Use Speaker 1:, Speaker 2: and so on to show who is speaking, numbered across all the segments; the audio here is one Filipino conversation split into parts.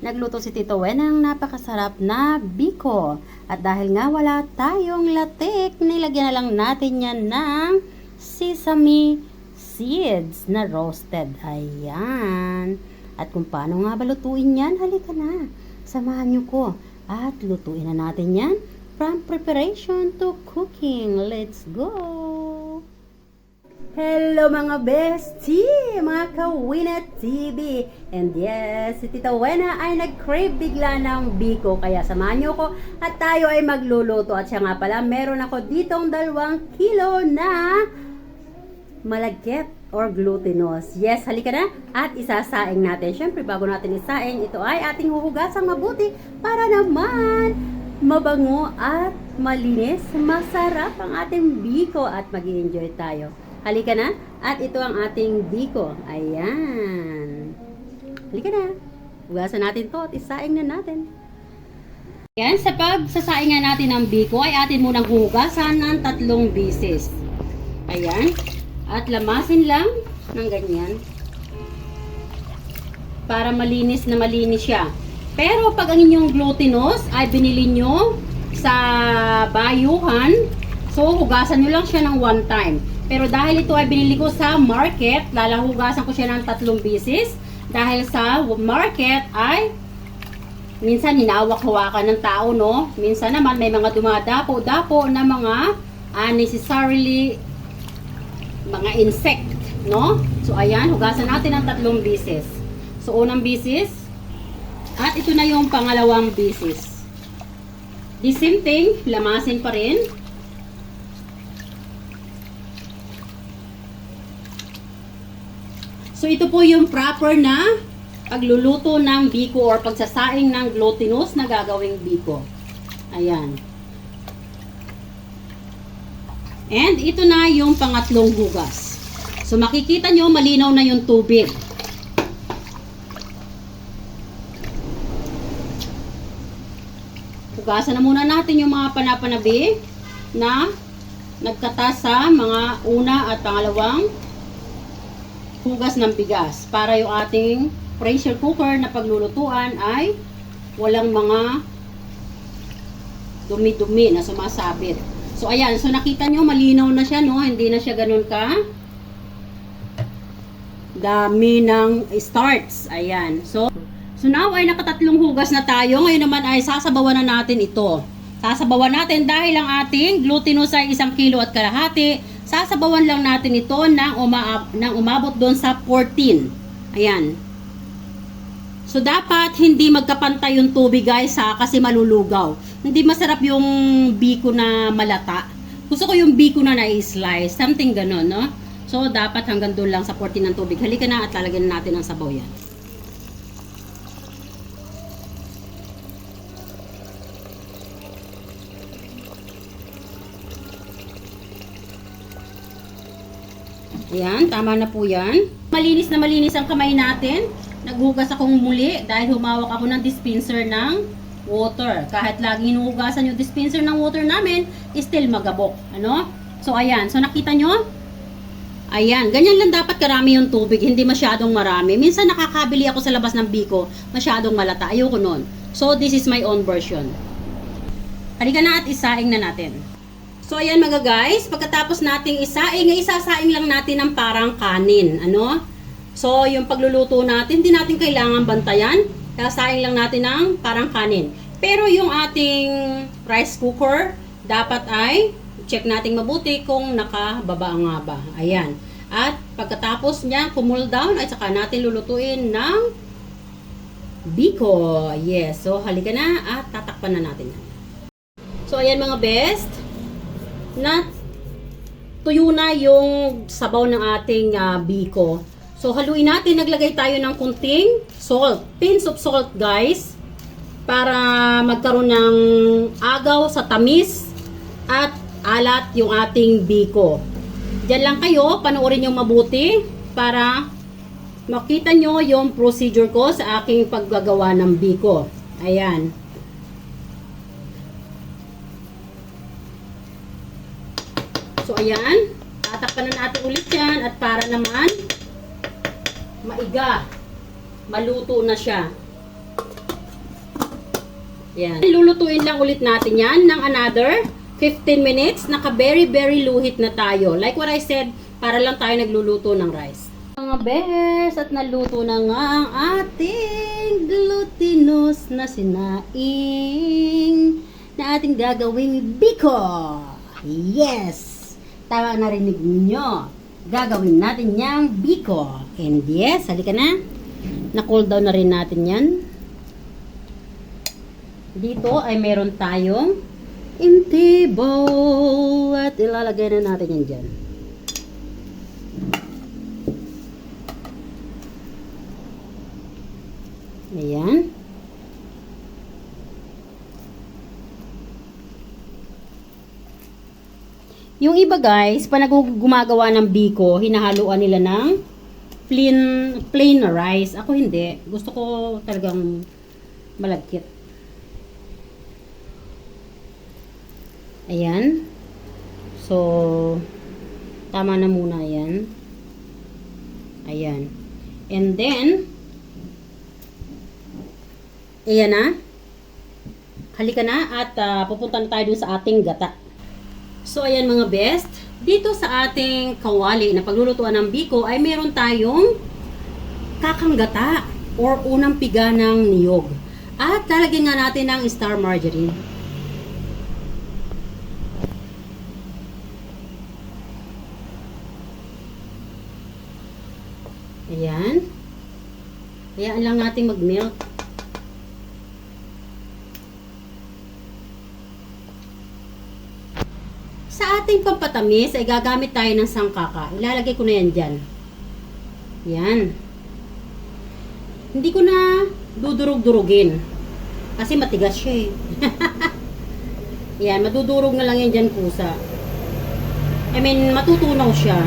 Speaker 1: Nagluto si Tito Wen ng napakasarap na biko. At dahil nga wala tayong latik, nilagyan na lang natin yan ng sesame seeds na roasted. Ayan. At kung paano nga ba lutuin yan, halika na. Samahan nyo ko. At lutuin na natin yan from preparation to cooking. Let's go! Hello mga bestie! Mga Kawina TV! And yes, si Tita Wena ay nag-crave bigla ng biko. Kaya samahan niyo ko at tayo ay magluluto. At siya nga pala, meron ako ditong 2 kilo na malagkit or glutinous. Yes, halika na at isasaing natin. Siyempre, bago natin isaing, ito ay ating huhugasang mabuti para naman mabango at malinis. Masarap ang ating biko at mag-i-enjoy tayo. Halika na. At ito ang ating biko. Ayan. Halika na. Hugasan natin to at isaing na natin. Ayan. Sa pagsasaing nga natin ng biko ay atin munang hugasan ng 3 beses. Ayan. At lamasin lang ng ganyan. Para malinis na malinis siya. Pero pag ang inyong glutinous ay binili nyo sa bayuhan, so hugasan nyo lang siya ng 1 time. Pero dahil ito ay binili ko sa market, lalahugasan ko siya ng 3 beses. Dahil sa market ay minsan hinawak-hawakan ng tao, no? Minsan naman may mga dumadapo-dapo na mga unnecessarily mga insect, no? So ayan, hugasan natin ng 3 beses. So unang beses at ito na yung pangalawang beses. The same thing, lamasin pa rin. So ito po yung proper na pagluluto ng biko or pagsasaing ng glutinous na gagawing biko. Ayan. And ito na yung pangatlong hugas. So makikita nyo malinaw na yung tubig. Hugasan na muna natin yung mga panapanabi na nagkata sa mga una at pangalawang hugas ng bigas para yung ating pressure cooker na paglulutuan ay walang mga dumi-dumi na sumasabit. So ayan, so nakita nyo malinaw na siya, no? Hindi na siya ganun ka dami ng starts. Ayan. So now ay nakatatlong hugas na tayo. Ngayon naman ay sasabawan na natin ito. Sasabawan natin dahil ang ating glutinous ay 1,5 kilo. Sasabawan lang natin ito nang umabot doon sa 14. Ayan. So, dapat hindi magkapantay yung tubig guys ha, kasi malulugaw. Hindi masarap yung biko na malata. Gusto ko yung biko na na-slice. Something ganon, no? So, dapat hanggang doon lang sa 14 ng tubig. Halika na at lalagyan natin ang sabaw yan. Ayan, tama na po yan. Malinis na malinis ang kamay natin. Naghugas akong muli dahil humawak ako ng dispenser ng water. Kahit lagi hinuhugasan yung dispenser ng water namin, still magabok. Ano? So, ayan. So, nakita nyo? Ayan. Ganyan lang dapat karami yung tubig. Hindi masyadong marami. Minsan nakakabili ako sa labas ng biko. Masyadong malata. Ayoko nun. So, this is my own version. Halika na at isaing na natin. So, ayan mga guys, pagkatapos nating isasaing lang natin ng parang kanin, ano? So, yung pagluluto natin, hindi natin kailangan bantayan. Sasaing lang natin ng parang kanin. Pero yung ating rice cooker, dapat ay check natin mabuti kung nakababa nga ba. Ayan. At pagkatapos niya, cool down, ay saka natin lulutuin ng biko. Yes. So, halika na at tatakpan na natin yan. So, ayan mga best. Na tuyo na yung sabaw ng ating biko. So haluin natin, naglagay tayo ng kunting salt, pinch of salt guys, para magkaroon ng agaw sa tamis at alat yung ating biko. Diyan lang kayo, panoorin nyo mabuti para makita nyo yung procedure ko sa aking paggagawa ng biko. Ayan. So, ayan. Tatakpan na natin ulit yan. At para naman, maiga. Maluto na siya. Yan. Lulutuin lang ulit natin yan ng another 15 minutes. Naka very low heat na tayo. Like what I said, para lang tayo nagluluto ng rice. Mga bes, at naluto na nga ang ating glutinous na sinaing na ating gagawing biko. Yes! Tama, narinig niyo. Gagawin natin yang biko. And yes, halika na. Na-cool down na rin natin yan. Dito ay meron tayong empty bowl at ilalagay na natin yan dyan. Ayan. Yung iba guys, pag gumagawa ng biko, hinahaluan nila ng plain na rice. Ako hindi. Gusto ko talagang malagkit. Ayan. So, tama na muna yan. Ayan. And then, ayan na. Halika na at pupunta na tayo dun sa ating gata. So, ayan mga best. Dito sa ating kawali na paglulutuan ng biko ay meron tayong kakang gata or unang piga ng niyog. At lalagyan nga natin ng star margarine. Ayan. Hayaan lang natin mag-melt. Sa ating pampatamis ay gagamit tayo ng sangkaka. Ilalagay ko na yan dyan. Yan. Hindi ko na dudurog-durugin. Kasi matigas siya eh. Yan, madudurog na lang yan dyan kusa. I mean, matutunaw siya.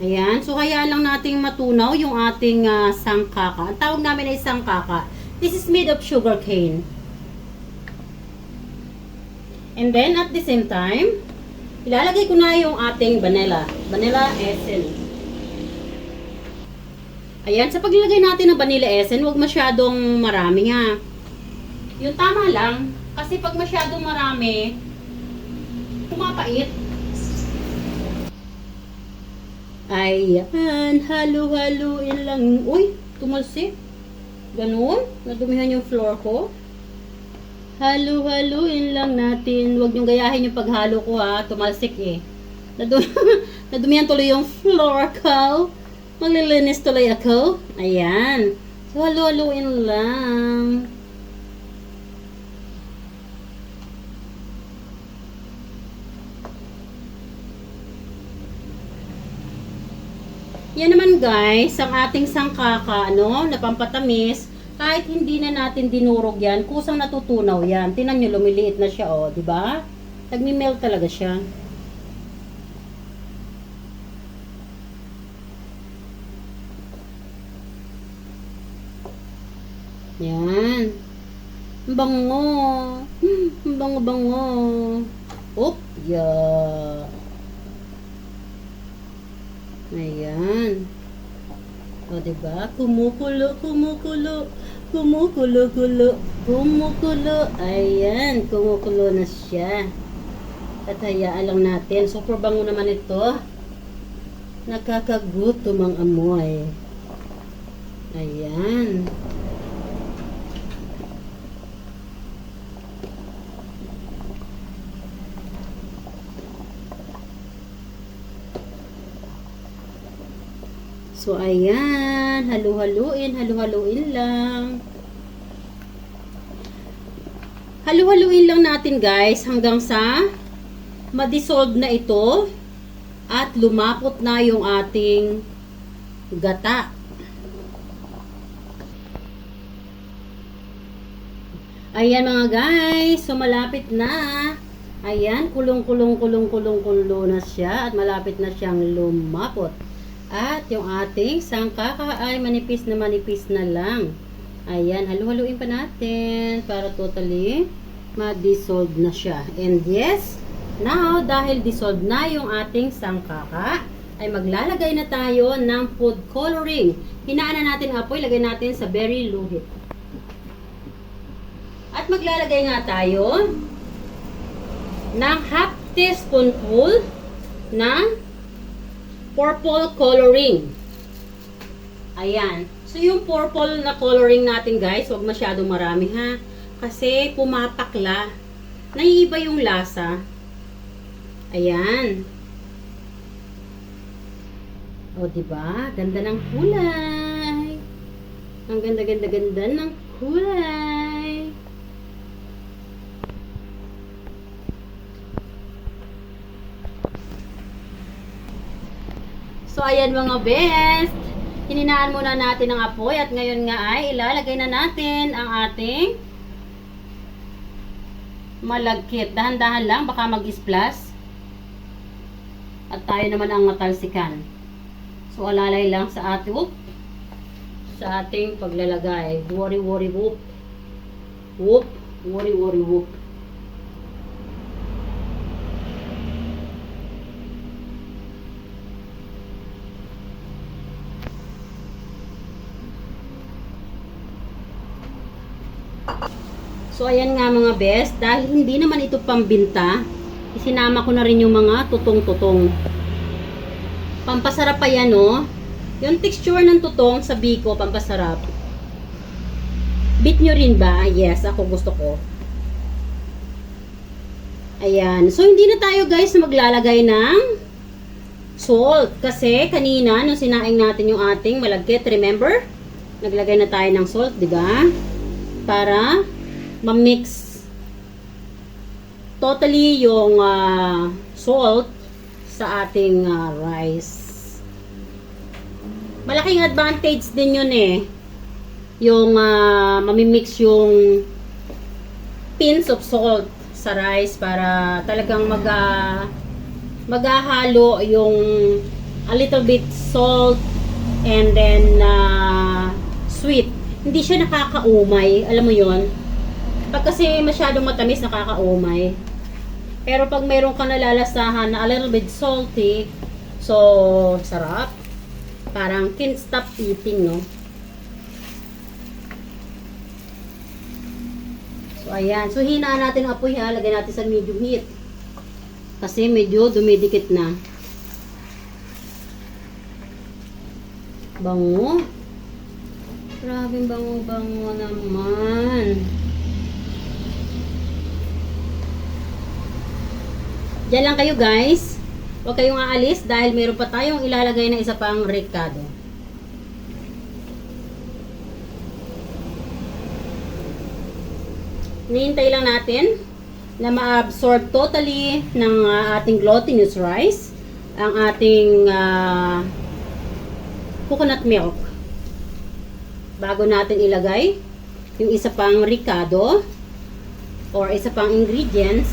Speaker 1: Ayan. So, kaya lang nating matunaw yung ating sangkaka. Ang tawag namin ay sangkaka. This is made of sugar cane. And then, at the same time, ilalagay ko na yung ating vanilla. Vanilla essence. Ayan. Sa paglagay natin ng vanilla essence, huwag masyadong marami nga. Yung tama lang. Kasi pag masyadong marami, pumapait. Ayan, halo-haloin lang. Uy, tumalsik. Ganun, nadumihan yung floor ko. Halo-haloin lang natin. Huwag niyong gayahin yung paghalo ko ha. Tumalsik eh. Nadumihan tuloy yung floor ko. Maglilinis tuloy ako. Ayan. So, halo-haloin lang. Yan naman guys, ang ating sangkaka, no, na pampatamis, kahit hindi na natin dinurog yan, kusang natutunaw yan. Tingnan nyo, lumiliit na siya, oh, di ba? Nagmi-melt talaga siya. Yan. Bango. Bango-bango. Oop, yeah. Ayan. O, diba? Kumukulo, kumukulo. Kumukulo, kulo. Kumukulo. Ayan. Kumukulo na siya. At hayaan lang natin. Super bango naman ito. Nakakagutom ang amoy. Ayan. So, ayan. Halu-haluin. Halu-haluin lang. Halu-haluin lang natin guys hanggang sa ma-dissolve na ito at lumapot na yung ating gata. Ayan mga guys. So, malapit na. Ayan. Kulong-kulong na siya at malapit na siyang lumapot. At yung ating sangkaka ay manipis na lang. Ayan, halu-haluin pa natin para totally ma-dissolve na siya. And yes, now dahil dissolve na yung ating sangkaka, ay maglalagay na tayo ng food coloring. Hinaan na natin apoy, lagay natin sa very low heat. At maglalagay nga tayo ng half teaspoonful ng purple coloring. Ayan. So, yung purple na coloring natin, guys, huwag masyadong marami, ha? Kasi pumapakla. Naiiba yung lasa. Ayan. O, diba? Ganda ng kulay. Ang ganda-ganda-ganda ng kulay. So, ayan mga best. Hininaan muna natin ang apoy at ngayon nga ay ilalagay na natin ang ating malagkit. Dahan-dahan lang, baka mag-splash. At tayo naman ang matalsikan. So, alalay lang sa ating paglalagay. Worry, worry, whoop. Whoop, worry, worry, whoop. So, ayan nga mga best. Dahil hindi naman ito pambinta, isinama ko na rin yung mga tutong-tutong. Pampasarap pa yan, no? Yung texture ng tutong sa biko, pampasarap. Bit nyo rin ba? Yes, ako gusto ko. Ayan. So, hindi na tayo guys maglalagay ng salt. Kasi kanina, nung sinaing natin yung ating malagkit, remember? Naglagay na tayo ng salt, di ba? Para ma-mix totally yung salt sa ating rice. Malaking advantage din yun eh. Yung mamimix yung pinch of salt sa rice para talagang maghahalo yung a little bit salt and then sweet. Hindi siya nakakaumay. Alam mo yon? Pag kasi masyadong matamis, nakakaumay. Pero pag mayroon ka nalalasahan na a little bit salty, so, sarap. Parang can't stop eating, no? So, ayan. So, hinaan natin ang apoy, ha? Lagay natin sa medium heat. Kasi medyo dumidikit na. Bango. Grabing bango-bango naman. Diyan lang kayo guys. Huwag kayong aalis dahil meron pa tayong ilalagay na isa pang ricado. Nihintay lang natin na ma-absorb totally ng ating glutinous rice ang ating coconut milk. Bago natin ilagay yung isa pang ricado or isa pang ingredients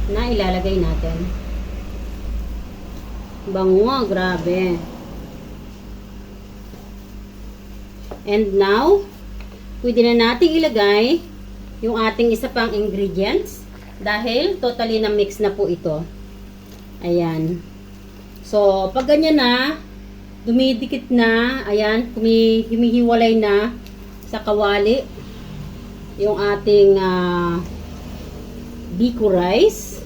Speaker 1: na ilalagay natin. Bango, grabe. And now, pwede na natin ilagay yung ating isa pang ingredients dahil totally na mix na po ito. Ayan. So, pag ganyan na, dumidikit na, ayan, humihiwalay na sa kawali yung ating biko rice.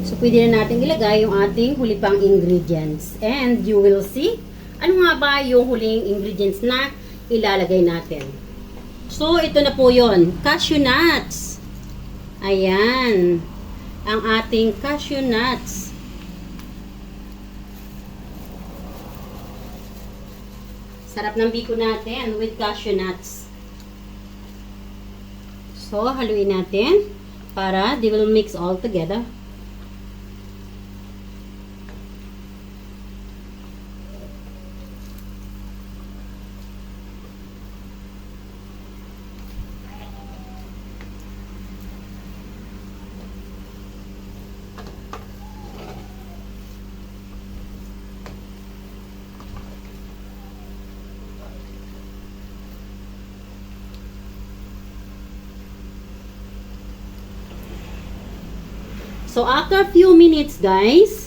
Speaker 1: So, pwede na natin ilagay yung ating huli pang ingredients. And you will see, ano nga ba yung huling ingredients na ilalagay natin. So, ito na po yun. Cashew nuts. Ayan. Ang ating cashew nuts. Sarap ng biko natin with cashew nuts. So, haluin natin para they will mix all together. So, after a few minutes, guys,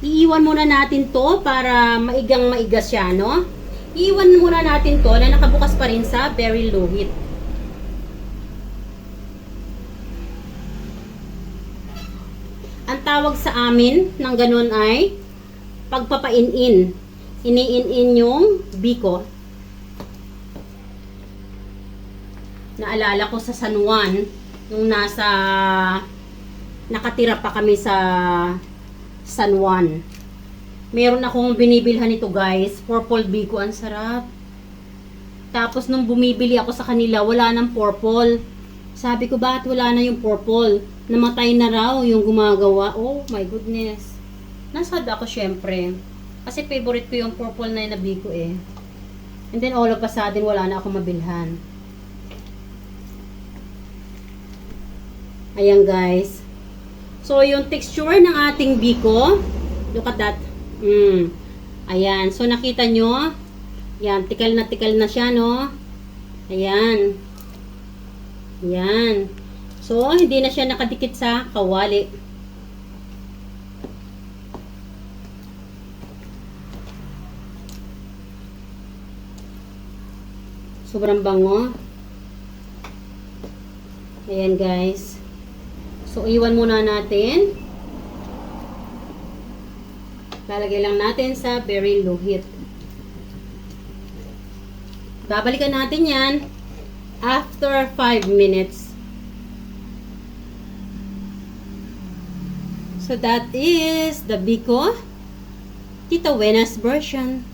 Speaker 1: Iiwan muna natin to para maigang maiga siya, no? Iiwan muna natin to na nakabukas pa rin sa very low heat. Ang tawag sa amin ng ganun ay pagpapain-in. Iniin-in yung biko. Naalala ko sa San Juan, yung nakatira pa kami sa San Juan. Meron akong binibilhan nito guys, purple biko, ang sarap. Tapos nung bumibili ako sa kanila, wala nang purple. Sabi ko, bakit wala na yung purple? Namatay na raw yung gumagawa. Oh my goodness. Nasad ako syempre. Kasi favorite ko yung purple na biko eh. And then all of a sudden, wala na akong mabilhan. Ayan guys. So, yung texture ng ating biko, look at that. Ayan. So, nakita nyo? Ayan, tikal na siya, no? Ayan. Ayan. So, hindi na siya nakadikit sa kawali. Sobrang bango. Ayan, guys. So, iwan muna natin. Lalagay lang natin sa very low heat. Babalikan natin yan after 5 minutes. So, that is the biko Tita Wena's version.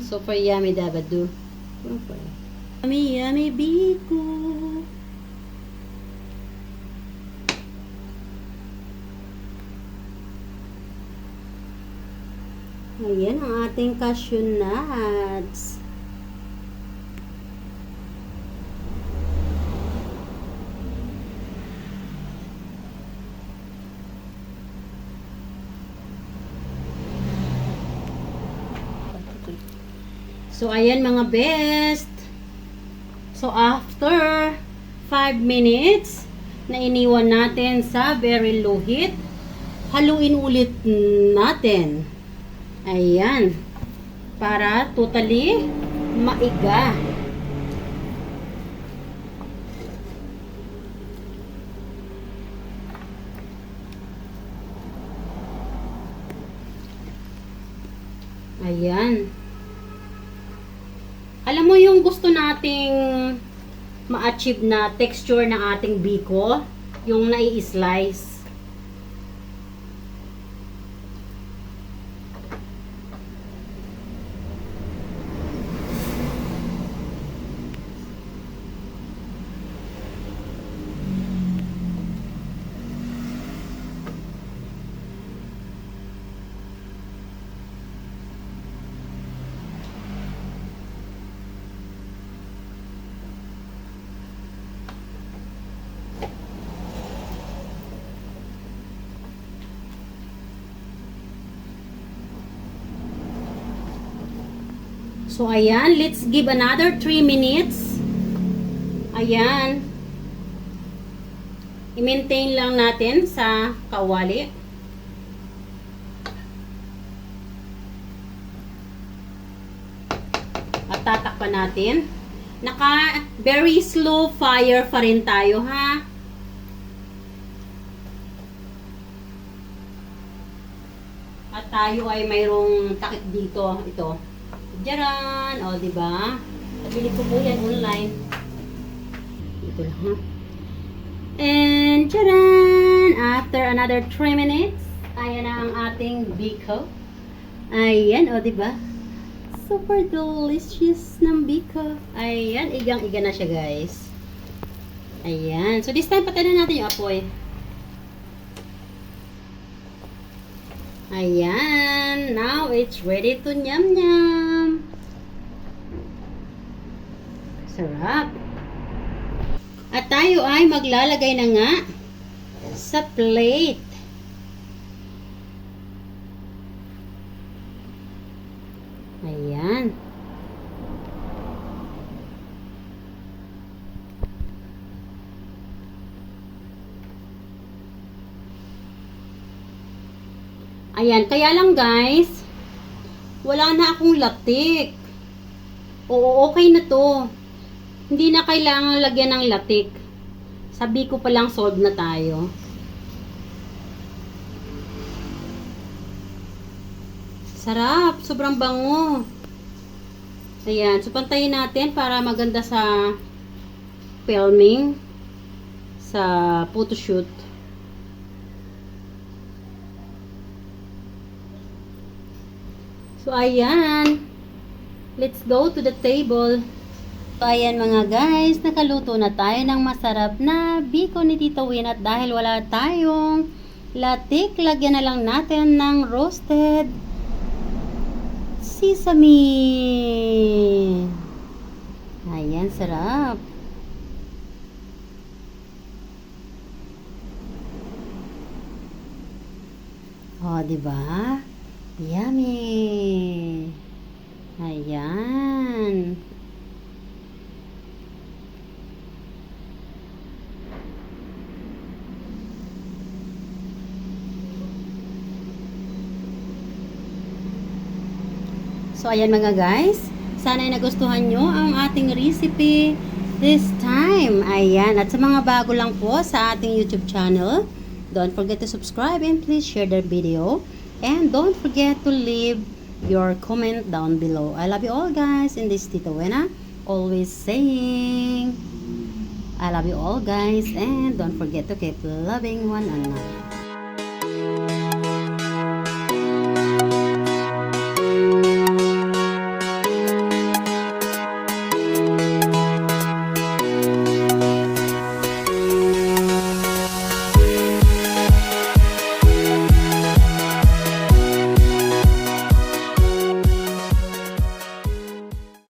Speaker 1: Super yummy dabadu. Yummy, yummy biko. Ayan ang ating cashew nuts. So, ayan mga best. So, after 5 minutes na iniwan natin sa very low heat, haluin ulit natin. Ayan. Para totally maiga. Ayan. Alam mo yung gusto nating ma-achieve na texture ng ating biko, yung nai-slice. So, ayan. Let's give another 3 minutes. Ayan. I-maintain lang natin sa kawali. At tatakpan natin. Naka very slow fire pa rin tayo, ha? At tayo ay mayroong takip dito. Ito. Diyan, o, diba? Nabili ko po yan online. Dito lang, ha? And, tcharan! After another 3 minutes, ayan na ang ating biko. Ayan, o, diba? Super delicious ng biko. Ayan, igang-iga na siya, guys. Ayan. So, this time, patayin na natin yung apoy. Ayan. Now, it's ready to nyam-nyam. Sarap. At tayo ay maglalagay na nga sa plate. Ayan. Ayan, kaya lang guys, wala na akong latik. Oo, okay na to. Hindi na kailangan lagyan ng latik. Sabi ko palang solve na tayo. Sarap, sobrang bango. Ayan, so pantayin natin para maganda sa filming, sa photoshoot. So, ayan. Let's go to the table. So, ayan mga guys. Nakaluto na tayo ng masarap na biko ni Tita Win. At dahil wala tayong latik, lagyan na lang natin ng roasted sesame. Ayan, sarap. Oh, diba? Yummy! Ayan. So, ayan mga guys. Sana ay nagustuhan nyo ang ating recipe this time. Ayan. At sa mga bago lang po sa ating YouTube channel, don't forget to subscribe and please share the video. And don't forget to leave your comment down below. I love you all guys. And this is Tita Wena always saying I love you all guys. And don't forget to keep loving one another.